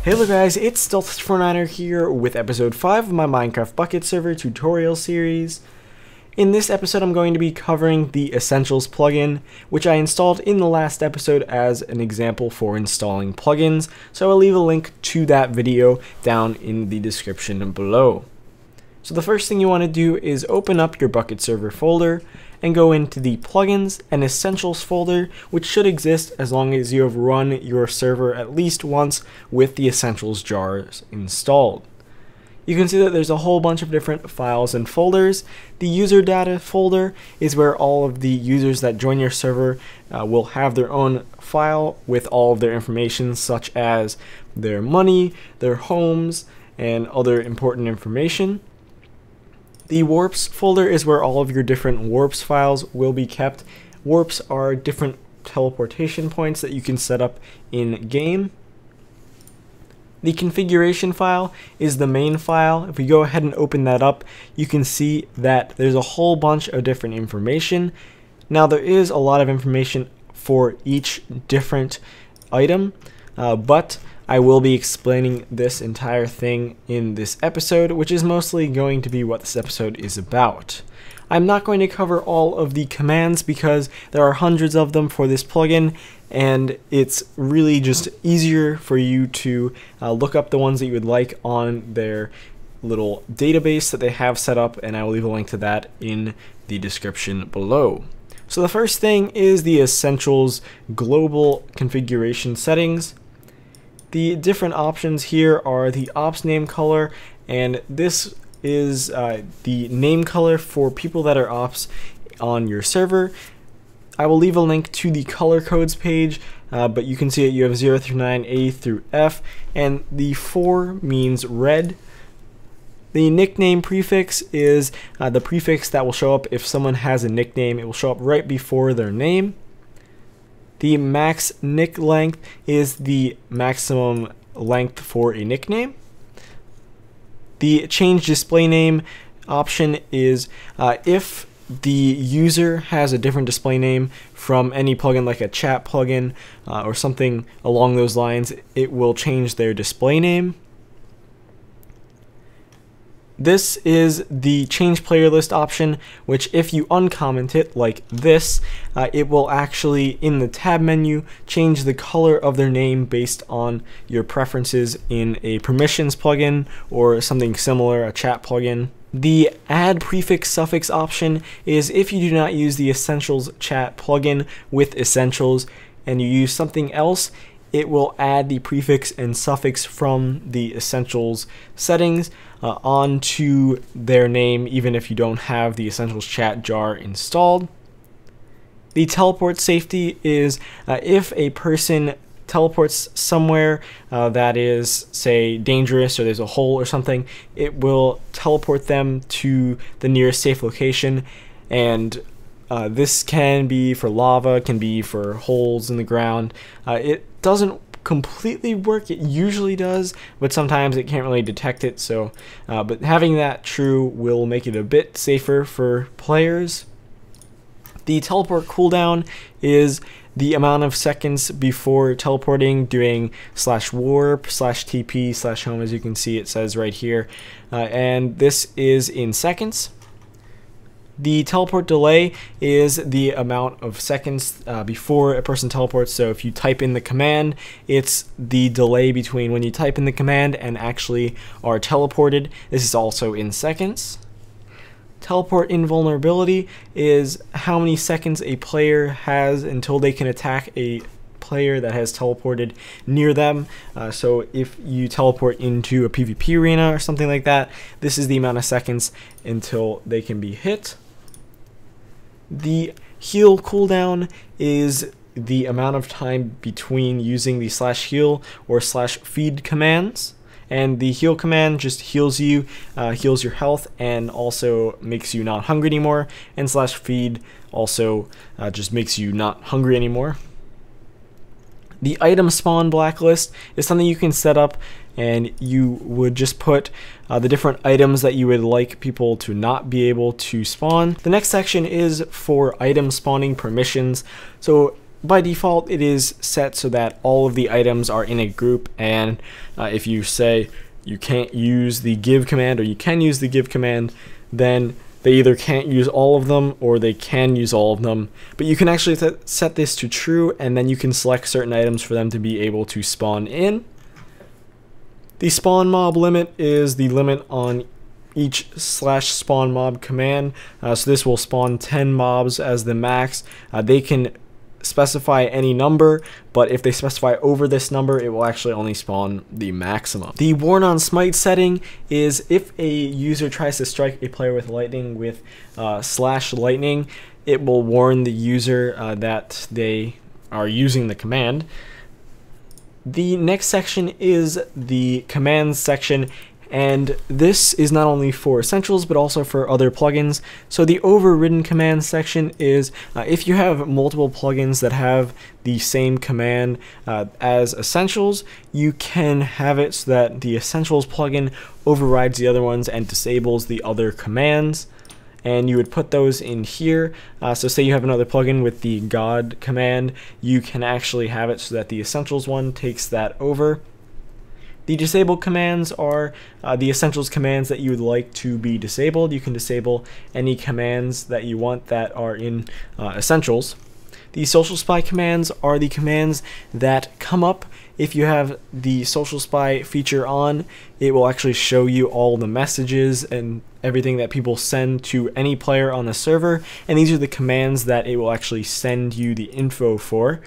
Hey there guys, it's Stealth49er here with episode 5 of my Minecraft Bukkit server tutorial series. In this episode I'm going to be covering the Essentials plugin, which I installed in the last episode as an example for installing plugins, so I'll leave a link to that video down in the description below. So the first thing you want to do is open up your Bukkit server folder and go into the Plugins and Essentials folder, which should exist as long as you have run your server at least once with the Essentials jars installed. You can see that there's a whole bunch of different files and folders. The user data folder is where all of the users that join your server will have their own file with all of their information, such as their money, their homes, and other important information. The warps folder is where all of your different warps files will be kept. Warps are different teleportation points that you can set up in game. The configuration file is the main file. If we go ahead and open that up, you can see that there's a whole bunch of different information. Now there is a lot of information for each different item, but I will be explaining this entire thing in this episode, which is mostly going to be what this episode is about. I'm not going to cover all of the commands because there are hundreds of them for this plugin, and it's really just easier for you to look up the ones that you would like on their little database that they have set up, and I will leave a link to that in the description below. So the first thing is the Essentials global configuration settings. The different options here are the ops name color, and this is the name color for people that are ops on your server. I will leave a link to the color codes page, but you can see that you have 0 through 9, A through F, and the 4 means red. The nickname prefix is the prefix that will show up if someone has a nickname. It will show up right before their name. The max nick length is the maximum length for a nickname. The change display name option is if the user has a different display name from any plugin, like a chat plugin or something along those lines, it will change their display name. This is the change player list option, which if you uncomment it like this, it will actually, in the tab menu, change the color of their name based on your preferences in a permissions plugin or something similar, a chat plugin. The add prefix suffix option is if you do not use the Essentials chat plugin with Essentials and you use something else, it will add the prefix and suffix from the Essentials settings onto their name, even if you don't have the Essentials chat jar installed. The teleport safety is if a person teleports somewhere that is, say, dangerous, or there's a hole or something, it will teleport them to the nearest safe location, and this can be for lava, can be for holes in the ground. It doesn't completely work. It usually does, but sometimes it can't really detect it. So, but having that true will make it a bit safer for players. The teleport cooldown is the amount of seconds before teleporting, doing /warp, /TP, /home, as you can see it says right here, and this is in seconds. The teleport delay is the amount of seconds before a person teleports. So if you type in the command, it's the delay between when you type in the command and actually are teleported. This is also in seconds. Teleport invulnerability is how many seconds a player has until they can attack a player that has teleported near them. So if you teleport into a PvP arena or something like that, this is the amount of seconds until they can be hit. The heal cooldown is the amount of time between using the /heal or /feed commands, and the heal command just heals you, heals your health, and also makes you not hungry anymore, and /feed also just makes you not hungry anymore. The item spawn blacklist is something you can set up, and you would just put the different items that you would like people to not be able to spawn. The next section is for item spawning permissions. So by default, it is set so that all of the items are in a group, and if you say you can't use the give command or you can use the give command, then they either can't use all of them or they can use all of them. But you can actually set this to true, and then you can select certain items for them to be able to spawn in. The spawn mob limit is the limit on each /spawn mob command. So this will spawn 10 mobs as the max. They can specify any number, but if they specify over this number, it will actually only spawn the maximum. The warn on smite setting is if a user tries to strike a player with lightning with /lightning, it will warn the user that they are using the command. The next section is the commands section, and this is not only for Essentials but also for other plugins. So the overridden command section is if you have multiple plugins that have the same command as Essentials, you can have it so that the Essentials plugin overrides the other ones and disables the other commands. And you would put those in here. So say you have another plugin with the God command, you can actually have it so that the Essentials one takes that over. The disabled commands are the Essentials commands that you would like to be disabled. You can disable any commands that you want that are in Essentials. The social spy commands are the commands that come up if you have the social spy feature on. It will actually show you all the messages and everything that people send to any player on the server, and these are the commands that it will actually send you the info for.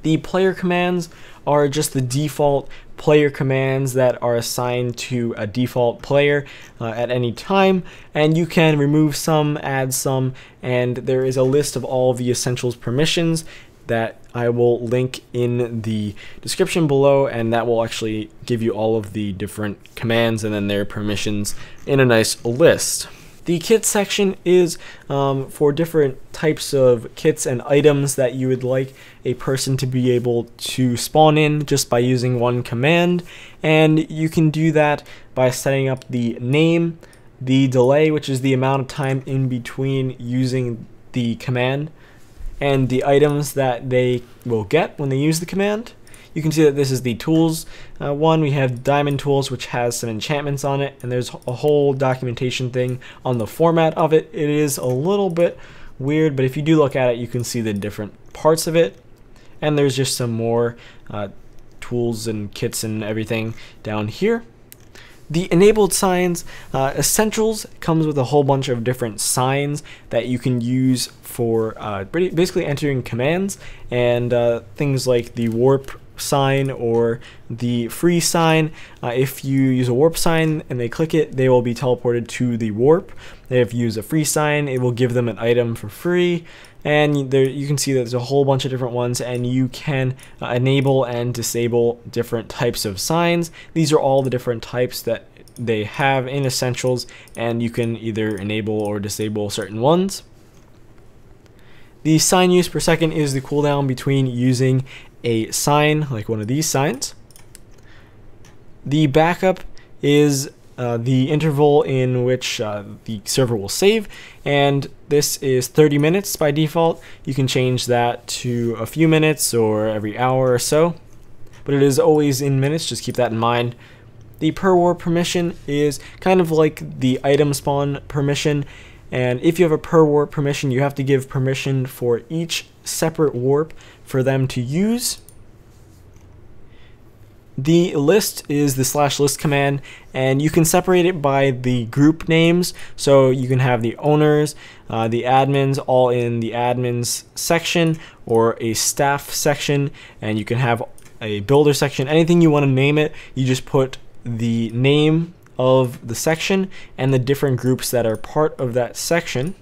The player commands are just the default player commands that are assigned to a default player at any time, and you can remove some, add some, and there is a list of all of the Essentials permissions that I will link in the description below, and that will actually give you all of the different commands and then their permissions in a nice list. The kit section is for different types of kits and items that you would like a person to be able to spawn in just by using one command, and you can do that by setting up the name, the delay, which is the amount of time in between using the command, and the items that they will get when they use the command. You can see that this is the tools one. We have diamond tools, which has some enchantments on it, and there's a whole documentation thing on the format of it. It is a little bit weird, but if you do look at it, you can see the different parts of it. And there's just some more tools and kits and everything down here. The enabled signs, Essentials comes with a whole bunch of different signs that you can use for basically entering commands, and things like the warp sign or the free sign. If you use a warp sign and they click it, they will be teleported to the warp. If you use a free sign, it will give them an item for free. And there you can see that there's a whole bunch of different ones, and you can enable and disable different types of signs. These are all the different types that they have in Essentials, and you can either enable or disable certain ones. The sign use per second is the cooldown between using a sign, like one of these signs. The backup is the interval in which the server will save, and this is 30 minutes by default. You can change that to a few minutes or every hour or so, but it is always in minutes, just keep that in mind. The per warp permission is kind of like the item spawn permission, and if you have a per warp permission, you have to give permission for each separate warp for them to use. The list is the /list command, and you can separate it by the group names, so you can have the owners, the admins all in the admins section or a staff section, and you can have a builder section. Anything you want to name it, you just put the name of the section and the different groups that are part of that section.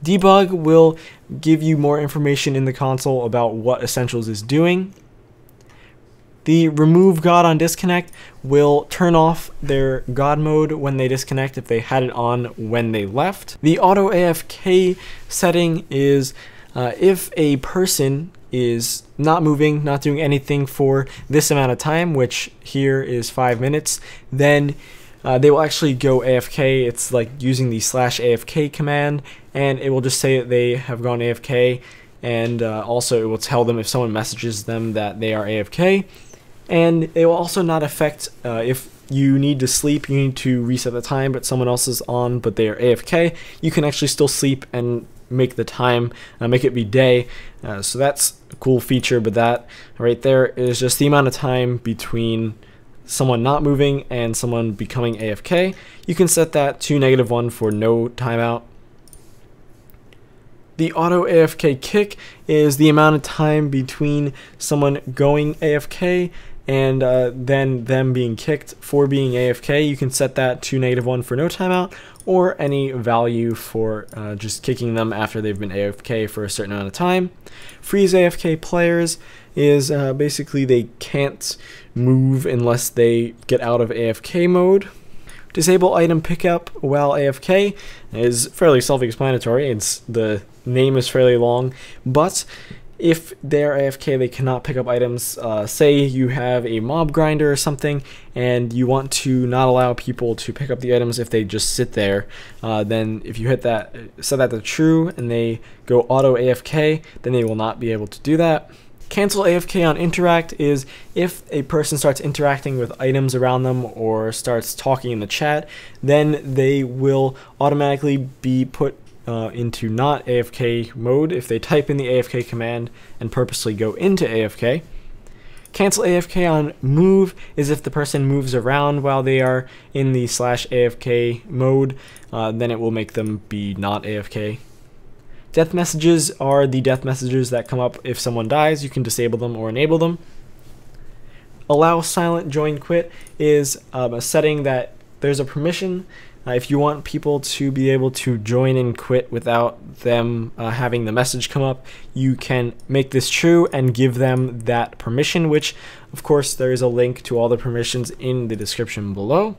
Debug will give you more information in the console about what Essentials is doing. The remove God on disconnect will turn off their God mode when they disconnect if they had it on when they left. The auto AFK setting is if a person is not moving, not doing anything for this amount of time, which here is 5 minutes, then they will actually go AFK. It's like using the /AFK command, and it will just say that they have gone AFK, and also it will tell them if someone messages them that they are AFK. And it will also not affect if you need to sleep, you need to reset the time, but someone else is on but they are AFK, you can actually still sleep and make the time, make it be day. So that's a cool feature, but that right there is just the amount of time between someone not moving and someone becoming AFK. You can set that to -1 for no timeout. The auto AFK kick is the amount of time between someone going AFK and then them being kicked for being AFK. You can set that to -1 for no timeout, or any value for just kicking them after they've been AFK for a certain amount of time. Freeze AFK players is basically they can't move unless they get out of AFK mode. Disable item pickup while AFK is fairly self-explanatory. The name is fairly long, but if they're AFK, they cannot pick up items. Say you have a mob grinder or something, and you want to not allow people to pick up the items if they just sit there. Then if you hit that, set that to true, and they go auto AFK, then they will not be able to do that. Cancel AFK on interact is if a person starts interacting with items around them or starts talking in the chat, then they will automatically be put into not AFK mode if they type in the AFK command and purposely go into AFK. Cancel AFK on move is if the person moves around while they are in the /AFK mode, then it will make them be not AFK. Death messages are the death messages that come up if someone dies. You can disable them or enable them. Allow silent join quit is a setting that there's a permission. If you want people to be able to join and quit without them having the message come up, you can make this true and give them that permission, which of course there is a link to all the permissions in the description below.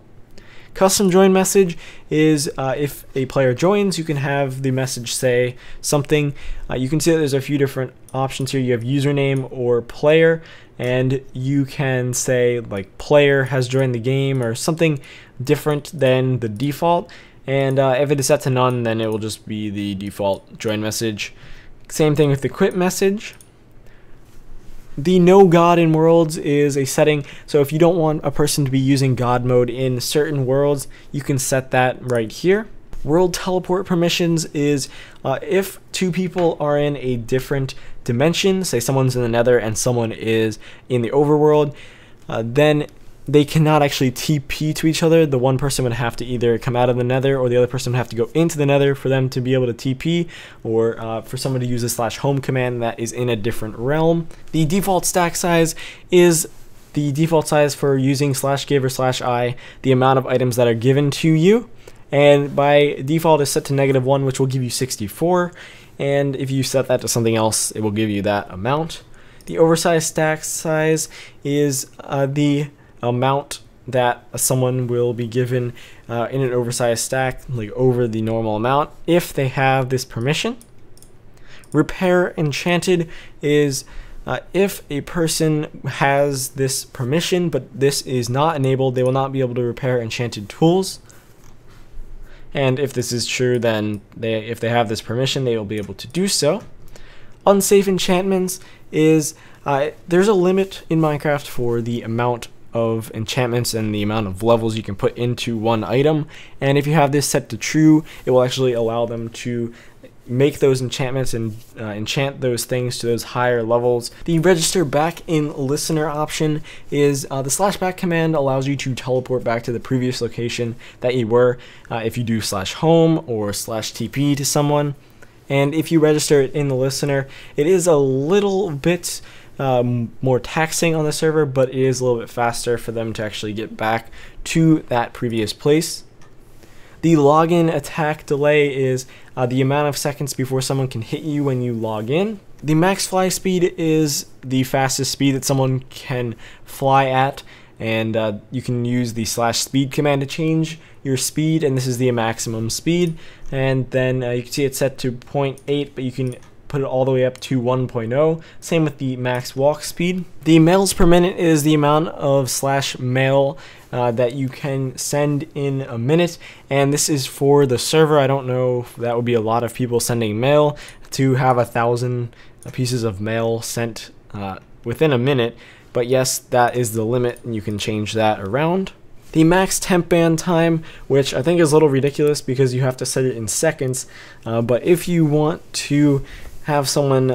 Custom join message is if a player joins, you can have the message say something. You can see that there's a few different options here. You have username or player, and you can say like player has joined the game or something different than the default. And if it is set to none, then it will just be the default join message. Same thing with the quit message. The no God in worlds is a setting, so if you don't want a person to be using God mode in certain worlds, you can set that right here. World teleport permissions is if two people are in a different dimension, say someone's in the Nether and someone is in the overworld, then they cannot actually TP to each other. The one person would have to either come out of the Nether, or the other person would have to go into the Nether for them to be able to TP, or for someone to use a /home command that is in a different realm. The default stack size is the default size for using /give or /I, the amount of items that are given to you, and by default is set to -1, which will give you 64, and if you set that to something else, it will give you that amount. The oversized stack size is the amount that someone will be given in an oversized stack, like over the normal amount, if they have this permission. Repair enchanted is if a person has this permission but this is not enabled, they will not be able to repair enchanted tools. And if this is true, then if they have this permission, they will be able to do so. Unsafe enchantments is there's a limit in Minecraft for the amount of enchantments and the amount of levels you can put into one item, and if you have this set to true, it will actually allow them to make those enchantments and enchant those things to those higher levels. The register back in listener option is the /back command allows you to teleport back to the previous location that you were if you do /home or /TP to someone. And if you register it in the listener, it is a little bit more taxing on the server, but it is a little bit faster for them to actually get back to that previous place. The login attack delay is the amount of seconds before someone can hit you when you log in. The max fly speed is the fastest speed that someone can fly at, and you can use the /speed command to change your speed, and this is the maximum speed. And then you can see it's set to 0.8, but you can put it all the way up to 1.0. Same with the max walk speed. The mails per minute is the amount of /mail that you can send in a minute, and this is for the server. I don't know if that would be a lot of people sending mail to have 1,000 pieces of mail sent within a minute, but yes, that is the limit, and you can change that around. The max temp ban time, which I think is a little ridiculous because you have to set it in seconds, but if you want to have someone,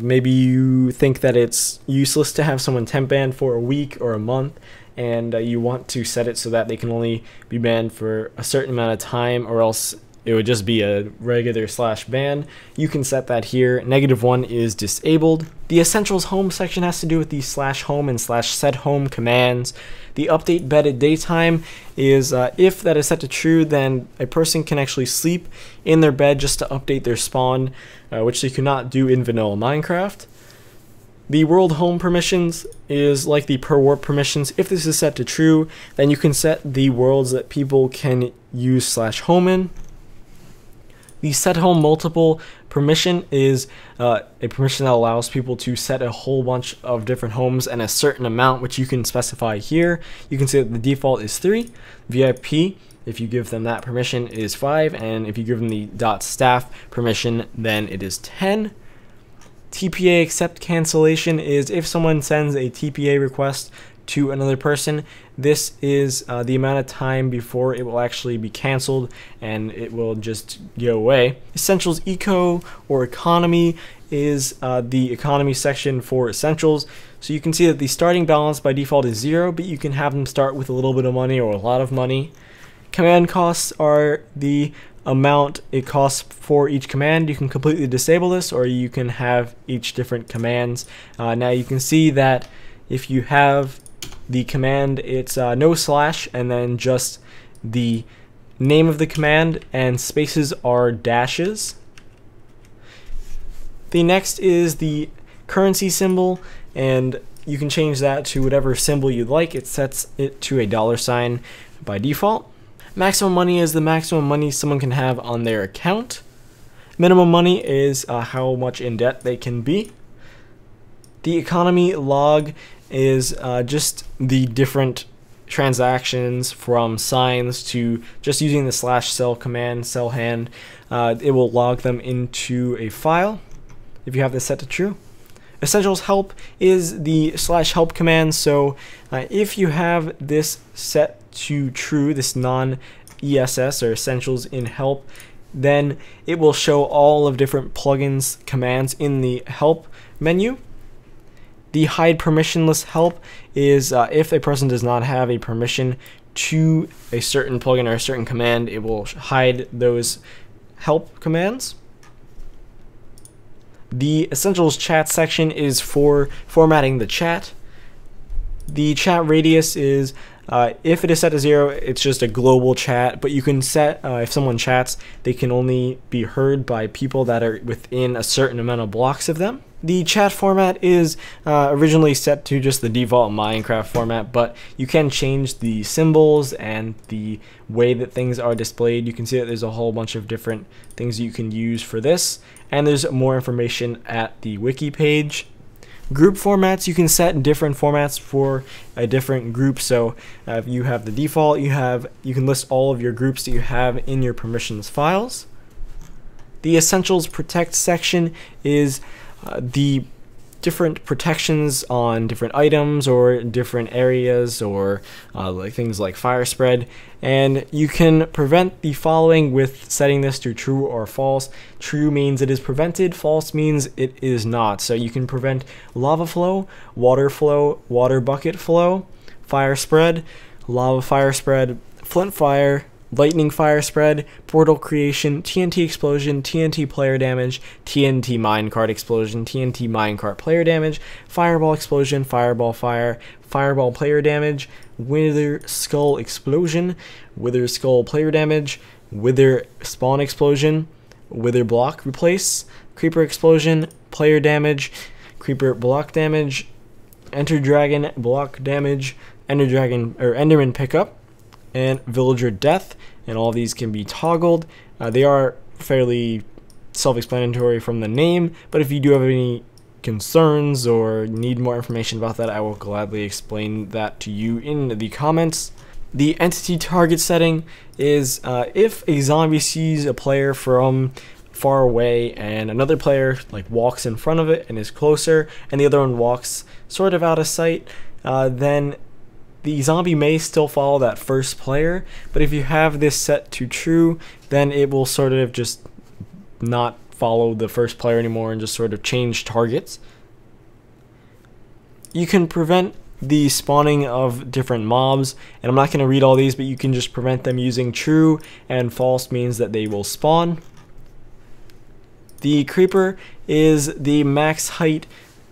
maybe you think that it's useless to have someone temp banned for a week or a month, and you want to set it so that they can only be banned for a certain amount of time, or else it would just be a regular /ban. You can set that here. -1 is disabled. The Essentials home section has to do with the /home and /set_home commands. The update bed at daytime is if that is set to true, then a person can actually sleep in their bed just to update their spawn, which they cannot do in vanilla Minecraft. The world home permissions is like the per warp permissions. If this is set to true, then you can set the worlds that people can use /home in. The set home multiple permission is a permission that allows people to set a whole bunch of different homes and a certain amount, which you can specify here. You can see that the default is 3. VIP, if you give them that permission, is 5, and if you give them the .staff permission, then it is 10. TPA accept cancellation is if someone sends a TPA request to another person, this is the amount of time before it will actually be canceled, and it will just go away. Essentials eco or economy is the economy section for Essentials. So you can see that the starting balance by default is 0, but you can have them start with a little bit of money or a lot of money. Command costs are the amount it costs for each command. You can completely disable this, or you can have each different commands. Now you can see that if you have the command, it's no slash and then just the name of the command, and spaces are dashes. The next is the currency symbol, and you can change that to whatever symbol you'd like. It sets it to a $sign by default. Maximum money is the maximum money someone can have on their account. Minimum money is how much in debt they can be. The economy log is just the different transactions, from signs to just using the /sell command, sell hand. It will log them into a file if you have this set to true. Essentials help is the /help command, so if you have this set to true, this non-ESS or essentials in help, then it will show all of different plugins commands in the help menu. The hide permissionless help is if a person does not have a permission to a certain plugin or a certain command, it will hide those help commands. The Essentials chat section is for formatting the chat. The chat radius is if it is set to 0, it's just a global chat, but you can set if someone chats, they can only be heard by people that are within a certain amount of blocks of them. The chat format is originally set to just the default Minecraft format, but you can change the symbols and the way that things are displayed. You can see that there's a whole bunch of different things you can use for this, and there's more information at the wiki page. Group formats, you can set different formats for a different group. So if you have the default, you can list all of your groups that you have in your permissions files. The Essentials protect section is the different protections on different items or different areas, or like things like fire spread, and you can prevent the following with setting this to true or false. True means it is prevented, false means it is not. So you can prevent lava flow, water bucket flow, fire spread, lava fire spread, flint fire, lightning fire spread, portal creation, TNT explosion, TNT player damage, TNT minecart explosion, TNT minecart player damage, fireball explosion, fireball fire, fireball player damage, wither skull explosion, wither skull player damage, wither spawn explosion, wither block replace, creeper explosion, player damage, creeper block damage, enter dragon block damage, ender dragon or enderman pickup, and villager death, and all these can be toggled. They are fairly self-explanatory from the name, but if you do have any concerns or need more information about that, I will gladly explain that to you in the comments. The entity target setting is if a zombie sees a player from far away and another player like walks in front of it and is closer, and the other one walks sort of out of sight, then the zombie may still follow that first player. But if you have this set to true, then it will sort of just not follow the first player anymore and just sort of change targets. You can prevent the spawning of different mobs, and I'm not going to read all these, but you can just prevent them using true, and false means that they will spawn. The creeper is the max height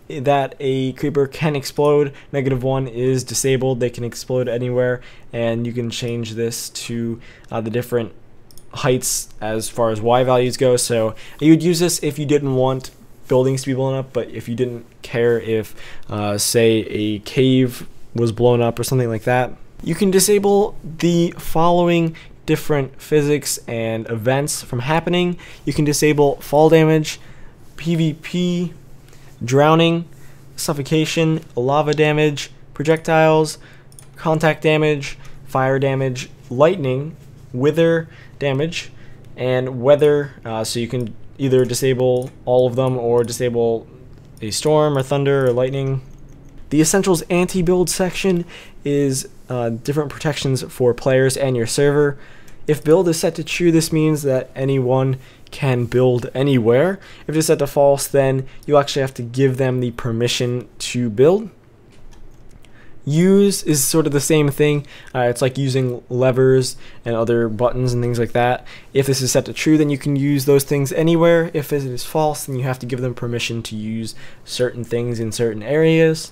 that a creeper can explode. -1 is disabled. They can explode anywhere, and you can change this to the different heights as far as Y values go. So you would use this if you didn't want buildings to be blown up, but if you didn't care if say a cave was blown up or something like that. You can disable the following different physics and events from happening. You can disable fall damage, PvP, drowning, suffocation, lava damage, projectiles, contact damage, fire damage, lightning, wither damage, and weather. So you can either disable all of them or disable a storm or thunder or lightning. The Essentials anti-build section is different protections for players and your server. If build is set to true, this means that anyone can build anywhere. If it's set to false, then you actually have to give them the permission to build. Use is sort of the same thing. It's like using levers and other buttons and things like that. If this is set to true, then you can use those things anywhere. If it is false, then you have to give them permission to use certain things in certain areas.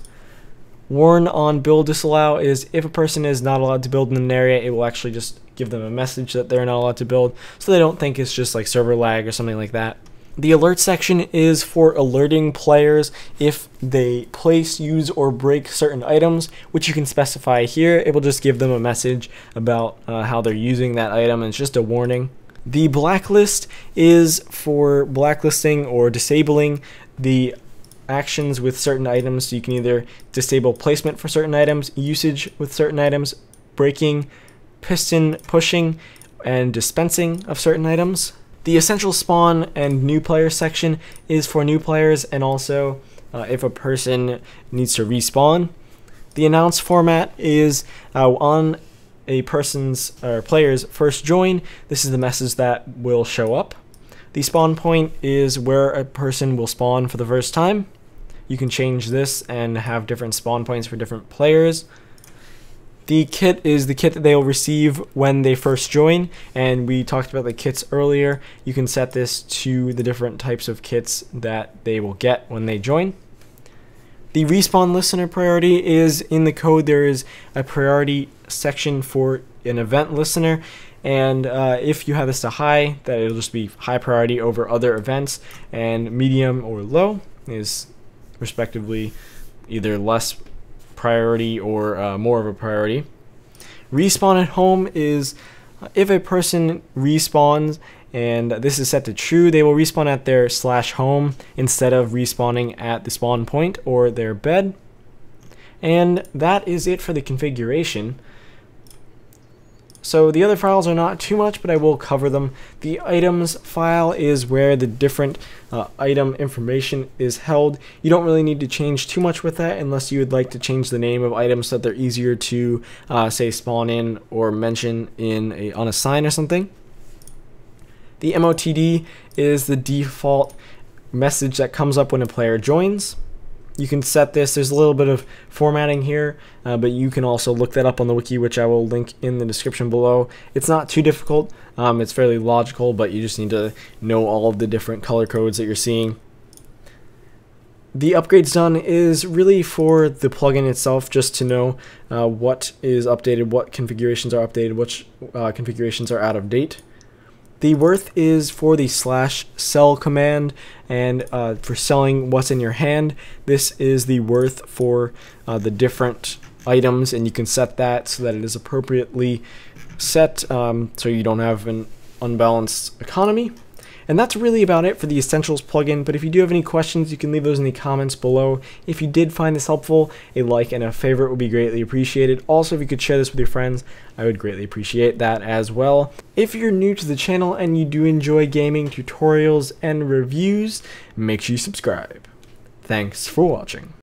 Warn on build disallow is if a person is not allowed to build in an area, it will actually just give them a message that they're not allowed to build, so they don't think it's just like server lag or something like that. The alert section is for alerting players if they place, use, or break certain items, which you can specify here. It will just give them a message about how they're using that item, and it's just a warning. The blacklist is for blacklisting or disabling the actions with certain items. So you can either disable placement for certain items, usage with certain items, breaking, piston pushing, and dispensing of certain items. The essential spawn and new player section is for new players, and also if a person needs to respawn. The announce format is on a person's or player's first join. This is the message that will show up. The spawn point is where a person will spawn for the first time. You can change this and have different spawn points for different players. The kit is the kit that they will receive when they first join, and we talked about the kits earlier. You can set this to the different types of kits that they will get when they join. The respawn listener priority is in the code. There is a priority section for an event listener, and if you have this to high, that it'll just be high priority over other events, and medium or low is respectively either less priority or more of a priority. Respawn at home is if a person respawns and this is set to true, they will respawn at their /home instead of respawning at the spawn point or their bed. And that is it for the configuration. So the other files are not too much, but I will cover them. The items file is where the different item information is held. You don't really need to change too much with that unless you would like to change the name of items so that they're easier to say spawn in or mention in on a sign or something. The MOTD is the default message that comes up when a player joins. You can set this. There's a little bit of formatting here, but you can also look that up on the wiki, which I will link in the description below. It's not too difficult. It's fairly logical, but you just need to know all of the different color codes that you're seeing. The upgrades done is really for the plugin itself, just to know what is updated, what configurations are updated, which configurations are out of date. The worth is for the /sell command, and for selling what's in your hand. This is the worth for the different items, and you can set that so that it is appropriately set so you don't have an unbalanced economy. And that's really about it for the Essentials plugin, but if you do have any questions, you can leave those in the comments below. If you did find this helpful, a like and a favorite would be greatly appreciated. Also, if you could share this with your friends, I would greatly appreciate that as well. If you're new to the channel and you do enjoy gaming tutorials and reviews, make sure you subscribe. Thanks for watching.